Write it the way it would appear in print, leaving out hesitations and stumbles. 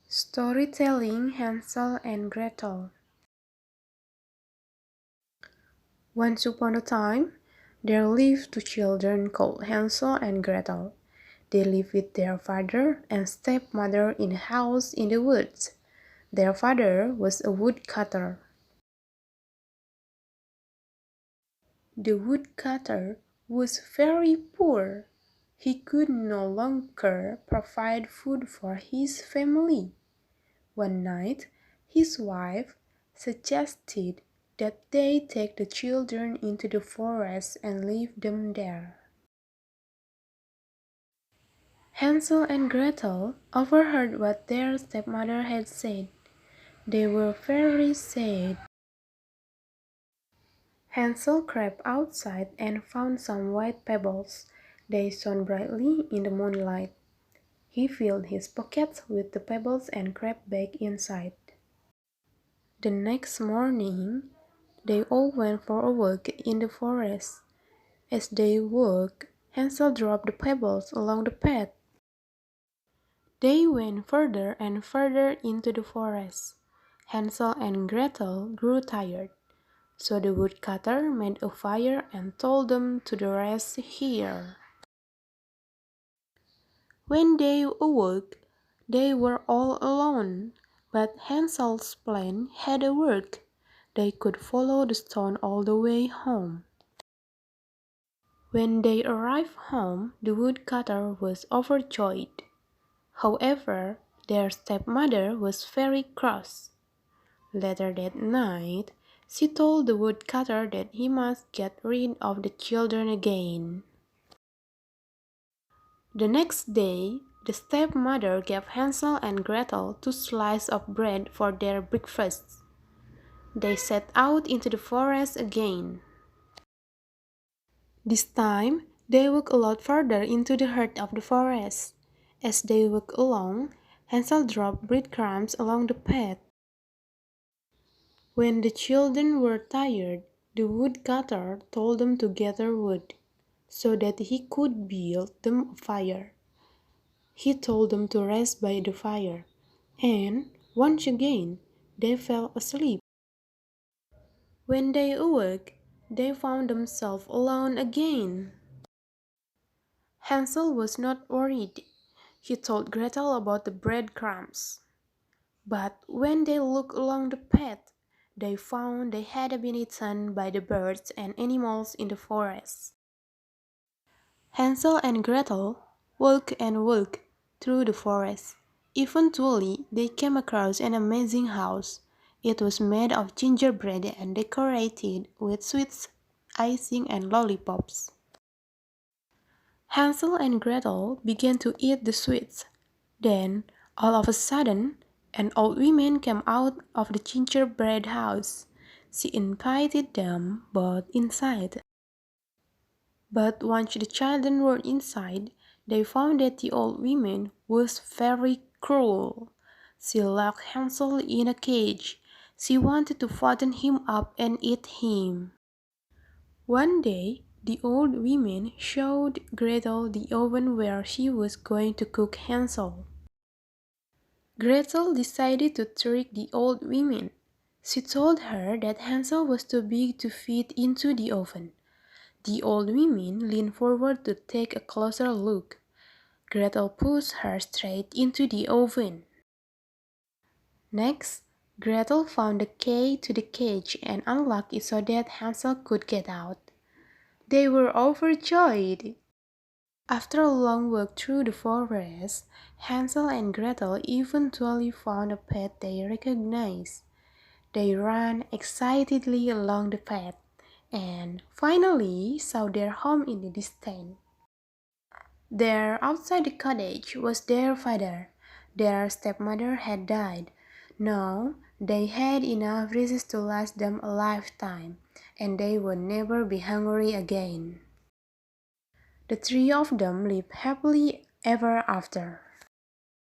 Storytelling Hansel and Gretel. Once upon a time, there lived two children called Hansel and Gretel. They lived with their father and stepmother in a house in the woods. Their father was a woodcutter. The woodcutter was very poor. He could no longer provide food for his family. One night, his wife suggested that they take the children into the forest and leave them there. Hansel and Gretel overheard what their stepmother had said. They were very sad. Hansel crept outside and found some white pebbles. They shone brightly in the moonlight. He filled his pockets with the pebbles and crept back inside. The next morning, they all went for a walk in the forest. As they walked, Hansel dropped the pebbles along the path. They went further and further into the forest. Hansel and Gretel grew tired, so the woodcutter made a fire and told them to rest here. When they awoke, they were all alone, but Hansel's plan had worked. They could follow the stone all the way home. When they arrived home, the woodcutter was overjoyed. However, their stepmother was very cross. Later that night, she told the woodcutter that he must get rid of the children again. The next day, the stepmother gave Hansel and Gretel 2 slices of bread for their breakfast. They set out into the forest again. This time, they walked a lot further into the heart of the forest. As they walked along, Hansel dropped breadcrumbs along the path. When the children were tired, the woodcutter told them to gather wood, so that he could build them a fire. He told them to rest by the fire, and once again they fell asleep. When they awoke, they found themselves alone again. Hansel was not worried. He told Gretel about the breadcrumbs. But when they looked along the path, they found they had been eaten by the birds and animals in the forest. Hansel and Gretel walked and walked through the forest. Eventually, they came across an amazing house. It was made of gingerbread and decorated with sweets, icing, and lollipops. Hansel and Gretel began to eat the sweets. Then, all of a sudden, an old woman came out of the gingerbread house. She invited them both inside. But once the children were inside, they found that the old woman was very cruel. She locked Hansel in a cage. She wanted to fatten him up and eat him. One day, the old woman showed Gretel the oven where she was going to cook Hansel. Gretel decided to trick the old woman. She told her that Hansel was too big to fit into the oven. The old woman leaned forward to take a closer look. Gretel pushed her straight into the oven. Next, Gretel found the key to the cage and unlocked it so that Hansel could get out. They were overjoyed. After a long walk through the forest, Hansel and Gretel eventually found a path they recognized. They ran excitedly along the path and finally saw their home in the distance. There, outside the cottage, was their father. Their stepmother had died. Now, they had enough riches to last them a lifetime, and they would never be hungry again. The three of them lived happily ever after.